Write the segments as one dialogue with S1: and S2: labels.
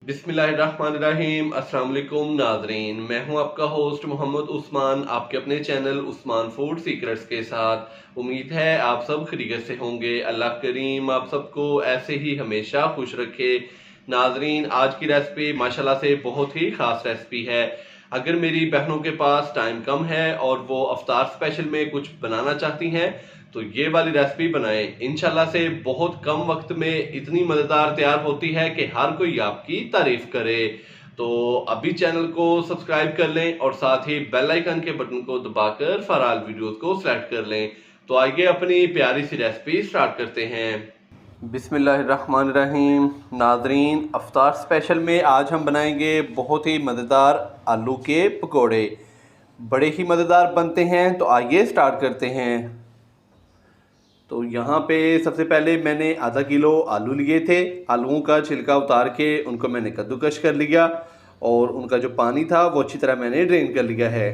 S1: बिस्मिल्लाहिर्रहमानिर्रहीम। अस्सलाम वालेकुम नाजरीन, मैं हूं आपका होस्ट मोहम्मद उस्मान, आपके अपने चैनल उस्मान फूड सीक्रेट्स के साथ। उम्मीद है आप सब खैरियत से होंगे। अल्लाह करीम आप सबको ऐसे ही हमेशा खुश रखे। नाजरीन, आज की रेसिपी माशाल्लाह से बहुत ही ख़ास रेसिपी है। अगर मेरी बहनों के पास टाइम कम है और वो अफ्तार स्पेशल में कुछ बनाना चाहती हैं तो ये वाली रेसिपी बनाएं। इंशाल्लाह से बहुत कम वक्त में इतनी मज़ेदार तैयार होती है कि हर कोई आपकी तारीफ करे। तो अभी चैनल को सब्सक्राइब कर लें और साथ ही बेल आइकन के बटन को दबाकर फराल वीडियोस को सेलेक्ट कर लें। तो आइए अपनी प्यारी सी रेसिपी स्टार्ट करते हैं। बिस्मिल्लाहिर्रहमानिर्रहीम। नाजरीन, अफ्तार स्पेशल में आज हम बनाएंगे बहुत ही मज़ेदार आलू के पकोड़े। बड़े ही मज़ेदार बनते हैं। तो आइए स्टार्ट करते हैं। तो यहाँ पे सबसे पहले मैंने आधा किलो आलू लिए थे। आलूओं का छिलका उतार के उनको मैंने कद्दूकश कर लिया और उनका जो पानी था वो अच्छी तरह मैंने ड्रेन कर लिया है।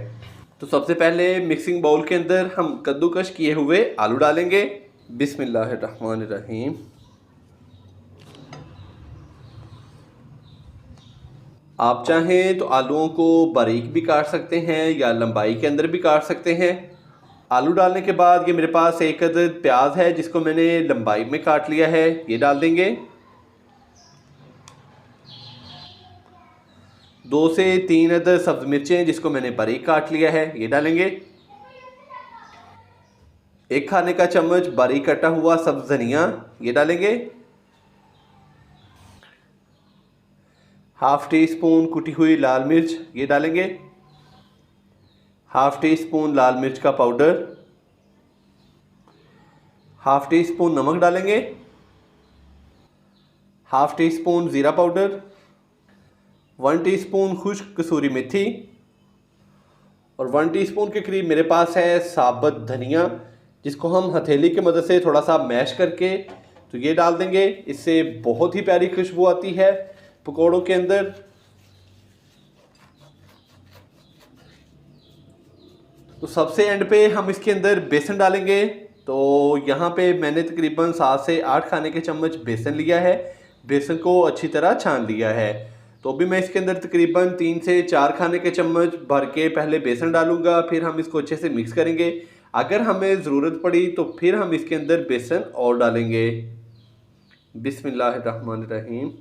S1: तो सबसे पहले मिक्सिंग बाउल के अंदर हम कद्दूकश किए हुए आलू डालेंगे। बिस्मिल्लाहिर्रहमानिर्रहीम। आप चाहें तो आलूओं को बारीक भी काट सकते हैं या लंबाई के अंदर भी काट सकते हैं। आलू डालने के बाद ये मेरे पास एक अदद प्याज है जिसको मैंने लंबाई में काट लिया है, ये डाल देंगे। 2 से 3 अदद सब्ज मिर्चें जिसको मैंने बारीक काट लिया है, ये डालेंगे। 1 खाने का चम्मच बारीक कटा हुआ सब्ज धनिया, ये डालेंगे। हाफ टी स्पून कुटी हुई लाल मिर्च, ये डालेंगे। हाफ टी स्पून लाल मिर्च का पाउडर, हाफ टी स्पून नमक डालेंगे। हाफ टी स्पून ज़ीरा पाउडर, 1 टीस्पून खुश्क कसूरी मेथी और 1 टीस्पून के करीब मेरे पास है साबुत धनिया जिसको हम हथेली की मदद से थोड़ा सा मैश करके तो ये डाल देंगे। इससे बहुत ही प्यारी खुशबू आती है पकोड़ों के अंदर। तो सबसे एंड पे हम इसके अंदर बेसन डालेंगे। तो यहाँ पे मैंने तकरीबन 7 से 8 खाने के चम्मच बेसन लिया है। बेसन को अच्छी तरह छान लिया है। तो अभी मैं इसके अंदर तकरीबन 3 से 4 खाने के चम्मच भर के पहले बेसन डालूंगा, फिर हम इसको अच्छे से मिक्स करेंगे। अगर हमें ज़रूरत पड़ी तो फिर हम इसके अंदर बेसन और डालेंगे। बिस्मिल्लाहिर्रहमानिर्रहीम।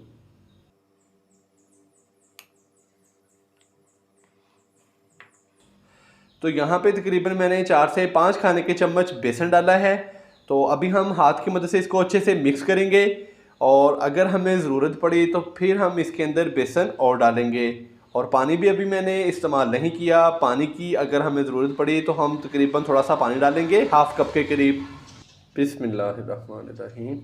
S1: तो यहाँ पे तकरीबन मैंने 4 से 5 खाने के चम्मच बेसन डाला है। तो अभी हम हाथ की मदद से इसको अच्छे से मिक्स करेंगे और अगर हमें ज़रूरत पड़ी तो फिर हम इसके अंदर बेसन और डालेंगे। और पानी भी अभी मैंने इस्तेमाल नहीं किया। पानी की अगर हमें ज़रूरत पड़ी तो हम तकरीबन थोड़ा सा पानी डालेंगे, हाफ कप के करीब। बिस्मिल्लाहिर्रहमानिर्रहीम।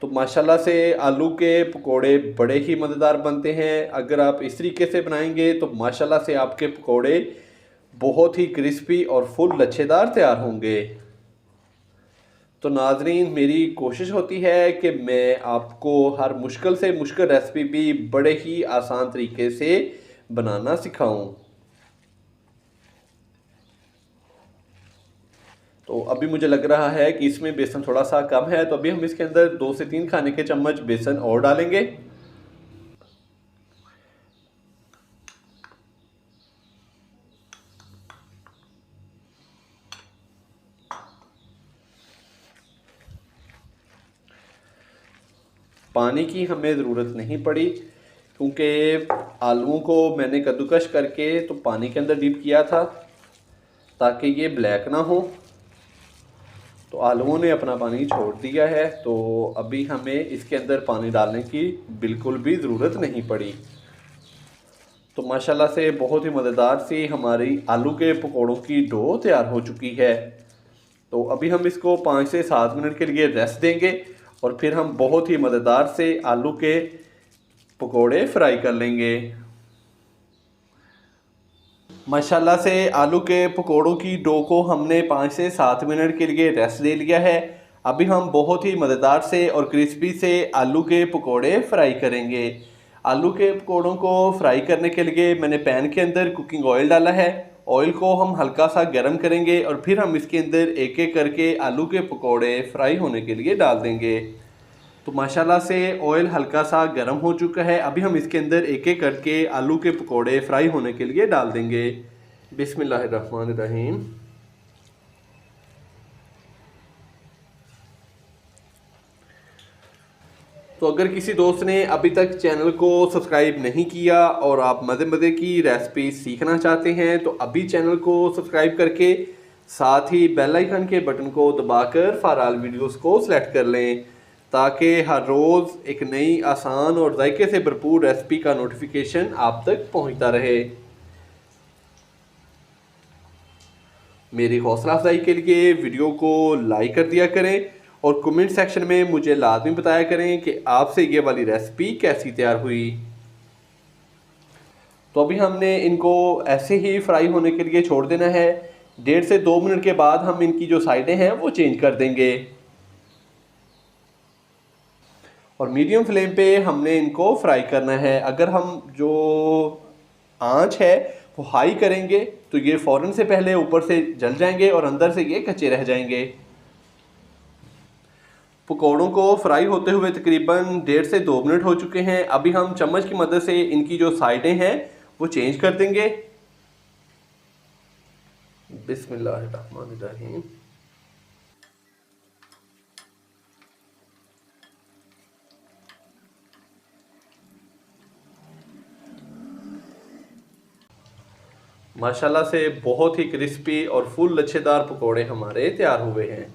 S1: तो माशाल्लाह से आलू के पकोड़े बड़े ही मज़ेदार बनते हैं। अगर आप इस तरीके से बनाएंगे तो माशाल्लाह से आपके पकोड़े बहुत ही क्रिस्पी और फुल लच्छेदार तैयार होंगे। तो नाजरीन, मेरी कोशिश होती है कि मैं आपको हर मुश्किल से मुश्किल रेसिपी भी बड़े ही आसान तरीके से बनाना सिखाऊं। तो अभी मुझे लग रहा है कि इसमें बेसन थोड़ा सा कम है, तो अभी हम इसके अंदर 2 से 3 खाने के चम्मच बेसन और डालेंगे। पानी की हमें ज़रूरत नहीं पड़ी क्योंकि आलूओं को मैंने कद्दूकश करके तो पानी के अंदर डीप किया था ताकि ये ब्लैक ना हो। तो आलूओं ने अपना पानी छोड़ दिया है, तो अभी हमें इसके अंदर पानी डालने की बिल्कुल भी ज़रूरत नहीं पड़ी। तो माशाल्लाह से बहुत ही मज़ेदार सी हमारी आलू के पकोड़ों की डो तैयार हो चुकी है। तो अभी हम इसको 5 से 7 मिनट के लिए रेस्ट देंगे और फिर हम बहुत ही मज़ेदार से आलू के पकोड़े फ्राई कर लेंगे। माशाल्लाह से आलू के पकोड़ों की डो को हमने 5 से 7 मिनट के लिए रेस्ट दे लिया है। अभी हम बहुत ही मज़ेदार से और क्रिस्पी से आलू के पकोड़े फ्राई करेंगे। आलू के पकोड़ों को फ्राई करने के लिए मैंने पैन के अंदर कुकिंग ऑयल डाला है। ऑयल को हम हल्का सा गर्म करेंगे और फिर हम इसके अंदर एक एक करके आलू के पकोड़े फ्राई होने के लिए डाल देंगे। तो माशाल्लाह से ऑयल हल्का सा गर्म हो चुका है। अभी हम इसके अंदर एक एक करके आलू के पकोड़े फ्राई होने के लिए डाल देंगे। बिस्मिल्लाहिर्रहमानिर्रहीम। तो अगर किसी दोस्त ने अभी तक चैनल को सब्सक्राइब नहीं किया और आप मज़े मज़े की रेसिपी सीखना चाहते हैं तो अभी चैनल को सब्सक्राइब करके साथ ही बेल आइकन के बटन को दबाकर फॉर ऑल वीडियोस को सिलेक्ट कर लें, ताकि हर रोज़ एक नई आसान और जायके से भरपूर रेसिपी का नोटिफिकेशन आप तक पहुंचता रहे। मेरी हौसला अफजाई के लिए वीडियो को लाइक कर दिया करें और कमेंट सेक्शन में मुझे लाजमी बताया करें कि आपसे ये वाली रेसिपी कैसी तैयार हुई। तो अभी हमने इनको ऐसे ही फ्राई होने के लिए छोड़ देना है। 1.5 से 2 मिनट के बाद हम इनकी जो साइडें हैं वो चेंज कर देंगे और मीडियम फ्लेम पे हमने इनको फ्राई करना है। अगर हम जो आंच है वो हाई करेंगे तो ये फ़ौरन से पहले ऊपर से जल जाएंगे और अंदर से ये कच्चे रह जाएंगे। पकौड़ों को फ्राई होते हुए तकरीबन 1.5 से 2 मिनट हो चुके हैं। अभी हम चम्मच की मदद से इनकी जो साइडें हैं वो चेंज कर देंगे। बिस्मिल्लाहिर्रहमानिर्रहीम। माशाल्लाह से बहुत ही क्रिस्पी और फुल लच्छेदार पकोड़े हमारे तैयार हुए हैं।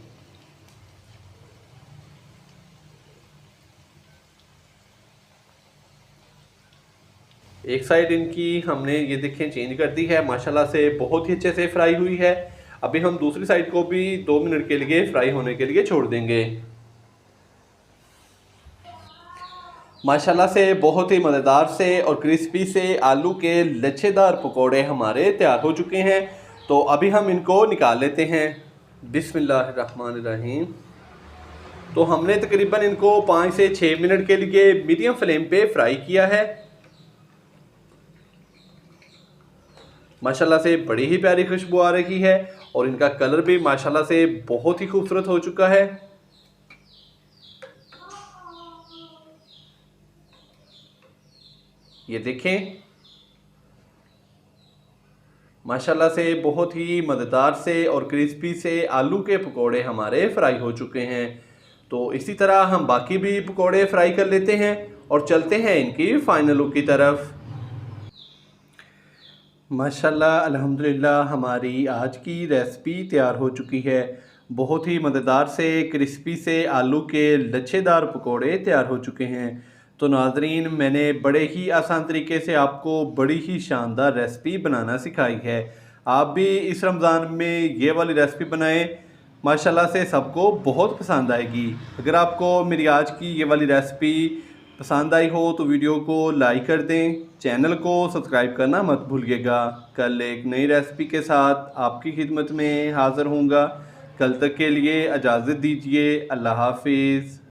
S1: एक साइड इनकी हमने ये देखें चेंज कर दी है, माशाल्लाह से बहुत ही अच्छे से फ्राई हुई है। अभी हम दूसरी साइड को भी 2 मिनट के लिए फ्राई होने के लिए छोड़ देंगे। माशाल्लाह से बहुत ही मज़ेदार से और क्रिस्पी से आलू के लच्छेदार पकोड़े हमारे तैयार हो चुके हैं। तो अभी हम इनको निकाल लेते हैं। बिस्मिल्लाहिर्रहमानिर्रहीम। तो हमने तकरीबन इनको 5 से 6 मिनट के लिए मीडियम फ्लेम पे फ्राई किया है। माशाल्लाह से बड़ी ही प्यारी खुशबू आ रही है और इनका कलर भी माशाल्लाह से बहुत ही खूबसूरत हो चुका है। ये देखें, माशाल्लाह से बहुत ही मज़ेदार से और क्रिस्पी से आलू के पकोड़े हमारे फ्राई हो चुके हैं। तो इसी तरह हम बाकी भी पकोड़े फ्राई कर लेते हैं और चलते हैं इनकी फाइनल लुक की तरफ। माशाल्लाह अल्हम्दुलिल्लाह हमारी आज की रेसिपी तैयार हो चुकी है। बहुत ही मज़ेदार से क्रिस्पी से आलू के लच्छेदार पकोड़े तैयार हो चुके हैं। तो नाज़रीन, मैंने बड़े ही आसान तरीके से आपको बड़ी ही शानदार रेसिपी बनाना सिखाई है। आप भी इस रमज़ान में ये वाली रेसिपी बनाएं, माशाल्लाह से सबको बहुत पसंद आएगी। अगर आपको मेरी आज की ये वाली रेसिपी पसंद आई हो तो वीडियो को लाइक कर दें, चैनल को सब्सक्राइब करना मत भूलिएगा। कल एक नई रेसिपी के साथ आपकी खिदमत में हाज़िर होऊंगा। कल तक के लिए इजाज़त दीजिए। अल्लाह हाफिज़।